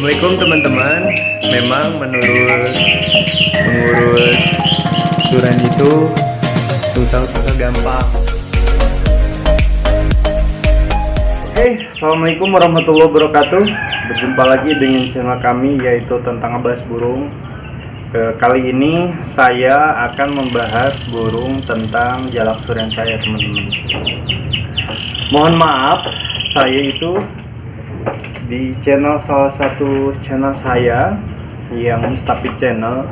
Assalamualaikum teman-teman. Memang menurut mengurus suren itu susah gampang. Assalamualaikum warahmatullahi wabarakatuh. Berjumpa lagi dengan channel kami, yaitu tentang ngebahas burung. Kali ini saya akan membahas burung tentang jalak suren saya, teman-teman. Mohon maaf, saya itu di salah satu channel saya yang Mustafid Channel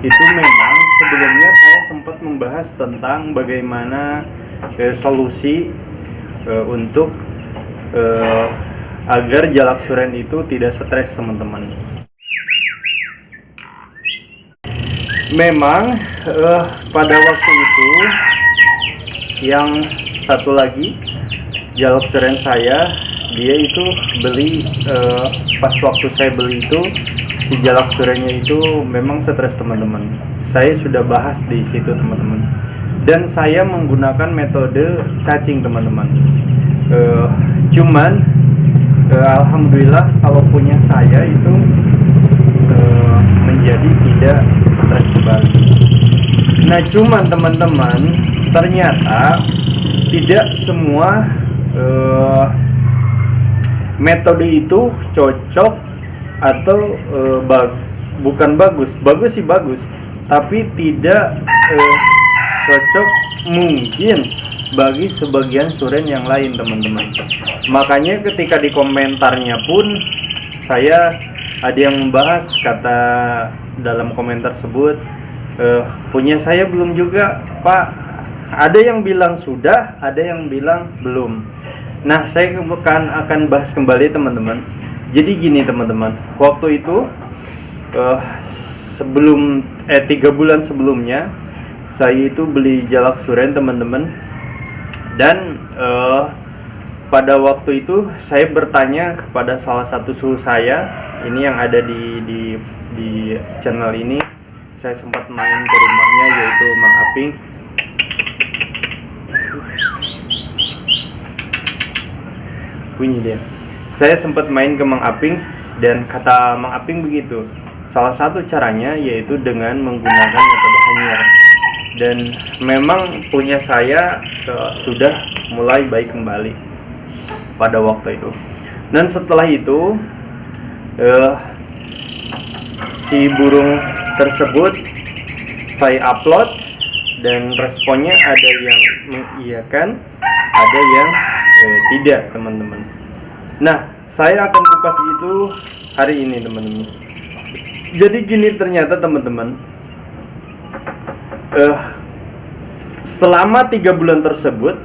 itu memang sebelumnya saya sempat membahas tentang bagaimana solusi untuk agar jalak suren itu tidak stres, teman-teman. Memang pada waktu itu yang satu lagi jalak suren saya, dia itu beli pas waktu saya beli itu si jalak surennya itu memang stres, teman-teman. Saya sudah bahas di situ, teman-teman, dan saya menggunakan metode cacing, teman-teman. Cuman alhamdulillah kalau punya saya itu menjadi tidak stres kembali. Nah, cuman teman-teman, ternyata tidak semua metode itu cocok atau bukan bagus sih bagus, tapi tidak cocok mungkin bagi sebagian suren yang lain, teman-teman. Makanya ketika di komentarnya pun saya ada yang membahas, kata dalam komentar tersebut, punya saya belum juga, Pak. Ada yang bilang sudah, ada yang bilang belum. Nah, saya akan bahas kembali, teman-teman. Jadi gini, teman-teman, waktu itu sebelum 3 bulan sebelumnya saya itu beli jalak suren, teman-teman. Dan pada waktu itu saya bertanya kepada salah satu suhu saya, ini yang ada di channel ini. Saya sempat main ke rumahnya, yaitu Mang Aping. Bunyi dia. Saya sempat main ke Mang Aping, dan kata Mang Aping begitu. Salah satu caranya yaitu dengan menggunakan metode hanyir. Dan memang punya saya sudah mulai baik kembali pada waktu itu. Dan setelah itu si burung tersebut saya upload, dan responnya ada yang mengiyakan, ada yang tidak, teman-teman. Nah, saya akan kupas itu hari ini, teman-teman. Jadi gini, ternyata teman-teman, selama 3 bulan tersebut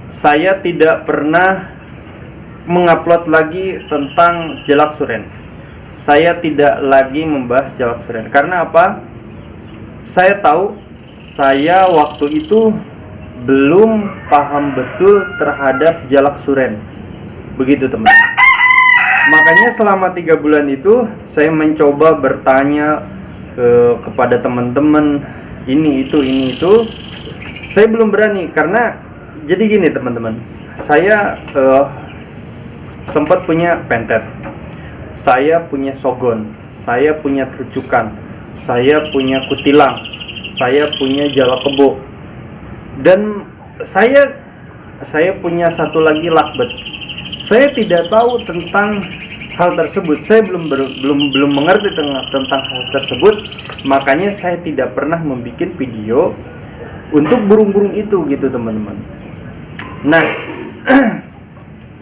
saya tidak pernah mengupload lagi tentang jalak suren. Saya tidak lagi membahas jalak suren. Karena apa? Saya tahu saya waktu itu belum paham betul terhadap jalak suren. Begitu, teman-teman. Makanya selama 3 bulan itu saya mencoba bertanya kepada teman-teman, ini itu. Saya belum berani, karena jadi gini, teman-teman. Saya sempat punya pentet, saya punya sogon, saya punya tercukan, saya punya kutilang, saya punya jalak kebo, dan saya punya satu lagi lakbet. Saya tidak tahu tentang hal tersebut. Saya belum mengerti tentang hal tersebut. Makanya saya tidak pernah membuat video untuk burung-burung itu, gitu, teman-teman. Nah,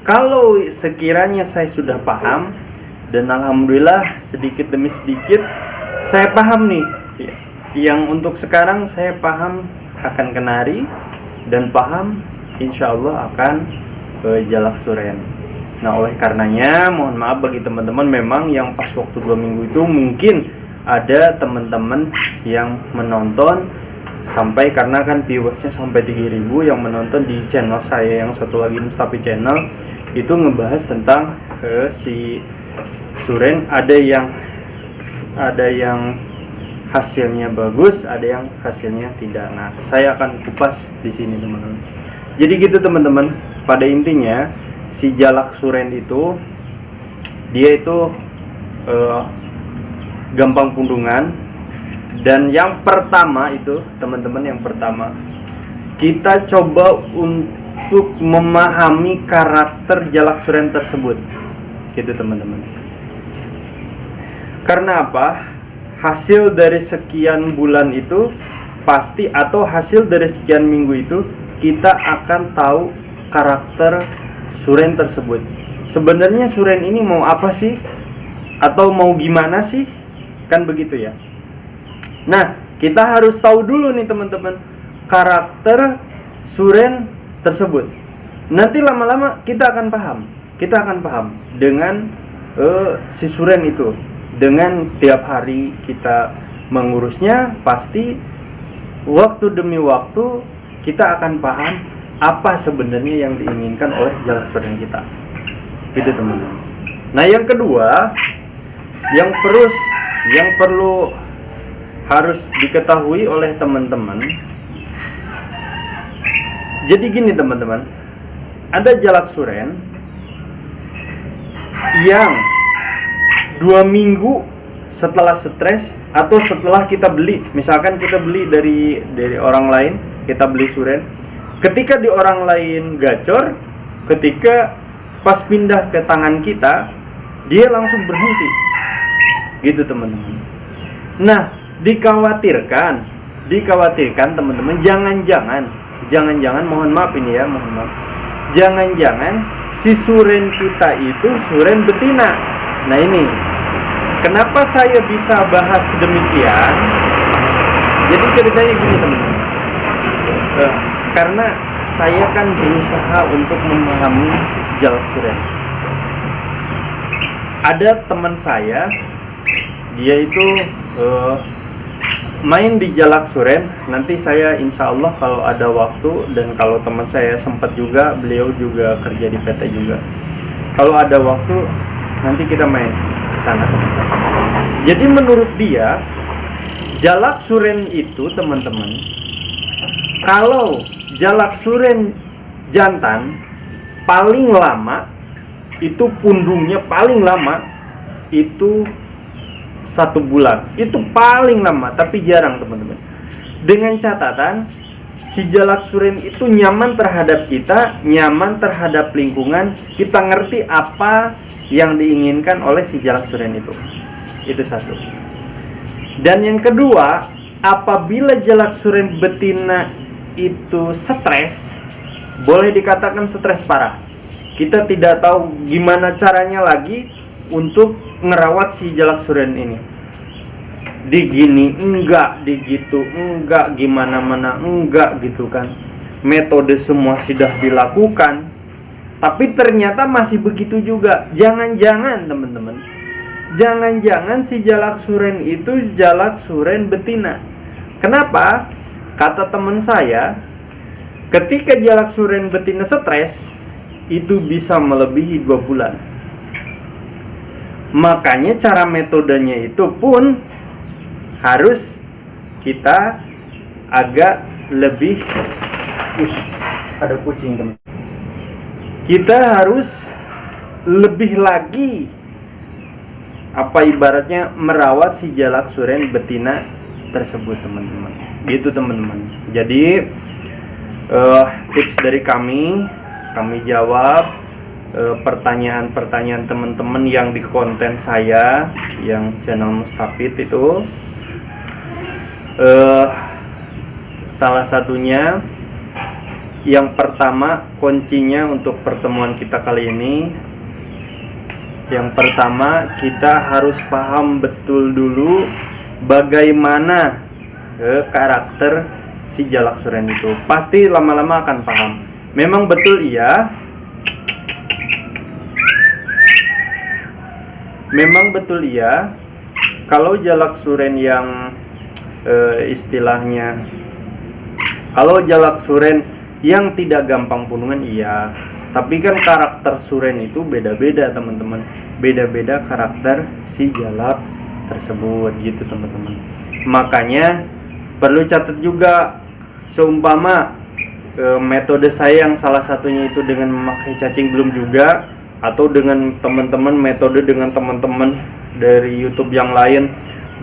kalau sekiranya saya sudah paham, dan alhamdulillah sedikit demi sedikit saya paham nih. Yang untuk sekarang saya paham akan kenari, dan paham insya Allah akan jalak suren. Nah, oleh karenanya mohon maaf bagi teman-teman memang yang pas waktu 2 minggu itu mungkin ada teman-teman yang menonton sampai, karena kan viewersnya sampai 3.000 yang menonton di channel saya yang satu lagi, Mustafid Channel, itu ngebahas tentang si suren. Ada yang hasilnya bagus, ada yang hasilnya tidak. Nah, saya akan kupas di sini, teman-teman. Jadi gitu, teman-teman. Pada intinya si jalak suren itu dia itu gampang pundungan. Dan yang pertama itu teman-teman, yang pertama kita coba untuk memahami karakter jalak suren tersebut, gitu teman-teman. Karena apa? Hasil dari sekian bulan itu pasti, atau hasil dari sekian minggu itu kita akan tahu karakter suren tersebut. Sebenarnya suren ini mau apa sih? Atau mau gimana sih? Kan begitu ya. Nah, kita harus tahu dulu nih teman-teman karakter suren tersebut. Nanti lama-lama kita akan paham dengan si suren itu. Dengan tiap hari kita mengurusnya, pasti waktu demi waktu kita akan paham apa sebenarnya yang diinginkan oleh jalak suren kita. Gitu teman-teman. Nah, yang kedua, yang perlu harus diketahui oleh teman-teman. Jadi gini teman-teman, ada jalak suren yang 2 minggu setelah stres atau setelah kita beli, misalkan kita beli dari orang lain, kita beli suren, ketika di orang lain gacor, ketika pas pindah ke tangan kita, dia langsung berhenti. Gitu teman-teman. Nah, dikhawatirkan teman-teman, jangan-jangan, mohon maaf ini ya, jangan-jangan si suren kita itu suren betina. Nah, ini kenapa saya bisa bahas demikian? Jadi ceritanya gini teman-teman, karena saya kan berusaha untuk memahami jalak suren. Ada teman saya, dia itu main di jalak suren. Nanti saya insya Allah kalau ada waktu, dan kalau teman saya sempat juga, beliau juga kerja di PT juga, kalau ada waktu nanti kita main ke sana. Jadi menurut dia, jalak suren itu teman-teman, kalau jalak suren jantan paling lama itu pundungnya paling lama itu 1 bulan, itu paling lama, tapi jarang teman-teman. Dengan catatan si jalak suren itu nyaman terhadap kita, nyaman terhadap lingkungan, kita ngerti apa yang diinginkan oleh si jalak suren itu. Itu satu. Dan yang kedua, apabila jalak suren betina itu stres, boleh dikatakan stres parah, kita tidak tahu gimana caranya lagi untuk ngerawat si jalak suren ini. Digini enggak, digitu enggak, gimana mana enggak, gitu kan. Metode semua sudah dilakukan, tapi ternyata masih begitu juga. Jangan-jangan teman-teman, jangan-jangan si jalak suren itu jalak suren betina. Kenapa? Kata teman saya, ketika jalak suren betina stres, itu bisa melebihi 2 bulan. Makanya cara metodenya itu pun harus kita agak lebih ada kucing teman. Kita harus lebih lagi ibaratnya merawat si jalak suren betina tersebut teman-teman. Gitu teman-teman. Jadi tips dari kami jawab pertanyaan-pertanyaan teman-teman yang di konten saya, yang channel Mustafid itu. Salah satunya, yang pertama, kuncinya untuk pertemuan kita kali ini, yang pertama kita harus paham betul dulu bagaimana karakter si jalak suren itu. Pasti lama-lama akan paham. Memang betul iya, kalau jalak suren yang istilahnya, kalau jalak suren yang tidak gampang pundungan iya, tapi kan karakter suren itu beda-beda teman-teman, beda-beda karakter si jalak tersebut, gitu teman-teman. Makanya perlu catat juga, seumpama metode saya yang salah satunya itu dengan memakai cacing belum juga, atau dengan teman-teman, metode dengan teman-teman dari YouTube yang lain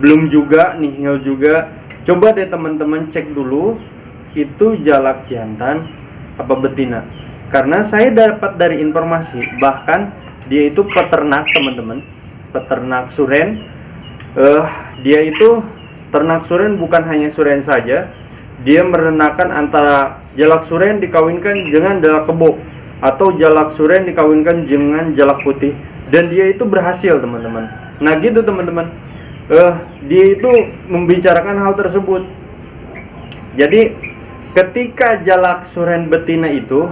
belum juga, nihil juga, coba deh teman-teman cek dulu itu jalak jantan apa betina. Karena saya dapat dari informasi, bahkan dia itu peternak teman-teman, peternak suren. Dia itu ternak suren, bukan hanya suren saja, dia merenakan antara jalak suren dikawinkan dengan jalak kebo, atau jalak suren dikawinkan dengan jalak putih, dan dia itu berhasil teman-teman. Nah gitu teman-teman, dia itu membicarakan hal tersebut. Jadi ketika jalak suren betina itu,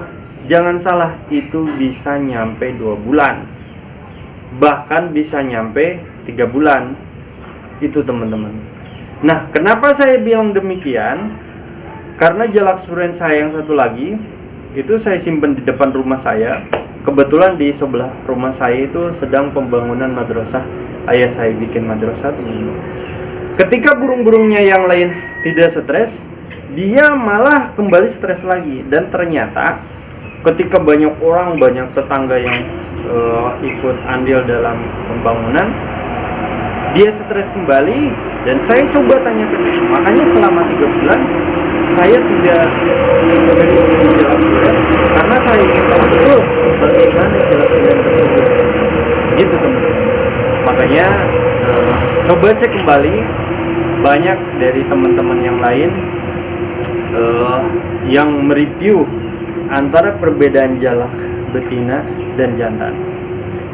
jangan salah, itu bisa nyampe 2 bulan, bahkan bisa nyampe 3 bulan itu teman-teman. Nah kenapa saya bilang demikian? Karena jalak suren saya yang satu lagi itu saya simpan di depan rumah saya. Kebetulan di sebelah rumah saya itu sedang pembangunan madrasah. Ayah saya bikin madrasah teman-teman. Ketika burung-burungnya yang lain tidak stres, dia malah kembali stres lagi. Dan ternyata ketika banyak orang, banyak tetangga yang ikut andil dalam pembangunan, dia stres kembali. Dan saya coba tanya ke dia, makanya selama 3 bulan saya tidak memberi jalak suren, karena saya ingin tahu betul bagaimana jalak suren tersebut gitu teman-teman. Makanya coba cek kembali, banyak dari teman-teman yang lain yang mereview antara perbedaan jalak betina dan jantan.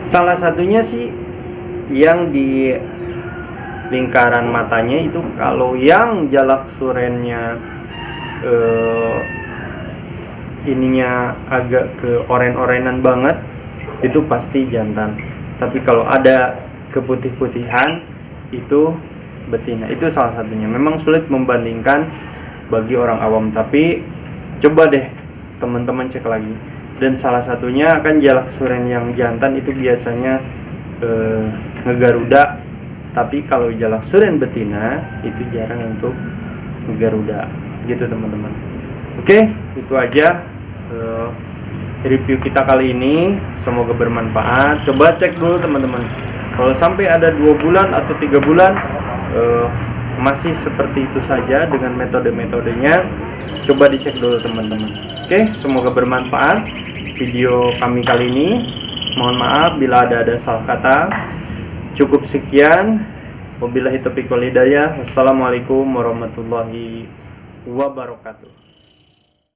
Salah satunya sih yang di lingkaran matanya itu, kalau yang jalak surennya ininya agak ke oren-orenan banget, itu pasti jantan. Tapi kalau ada keputih-putihan, itu betina. Itu salah satunya. Memang sulit membandingkan bagi orang awam, tapi coba deh teman-teman cek lagi. Dan salah satunya kan jalak suren yang jantan itu biasanya ngegaruda, tapi kalau jalak suren betina itu jarang untuk ngegaruda gitu teman-teman. Oke, itu aja review kita kali ini, semoga bermanfaat. Coba cek dulu teman-teman, kalau sampai ada 2 bulan atau 3 bulan masih seperti itu saja dengan metode-metodenya, coba dicek dulu teman-teman. Oke, semoga bermanfaat video kami kali ini. Mohon maaf bila ada salah kata. Cukup sekian, wabillahi taufiq wal hidayah. Wassalamualaikum warahmatullahi wabarakatuh.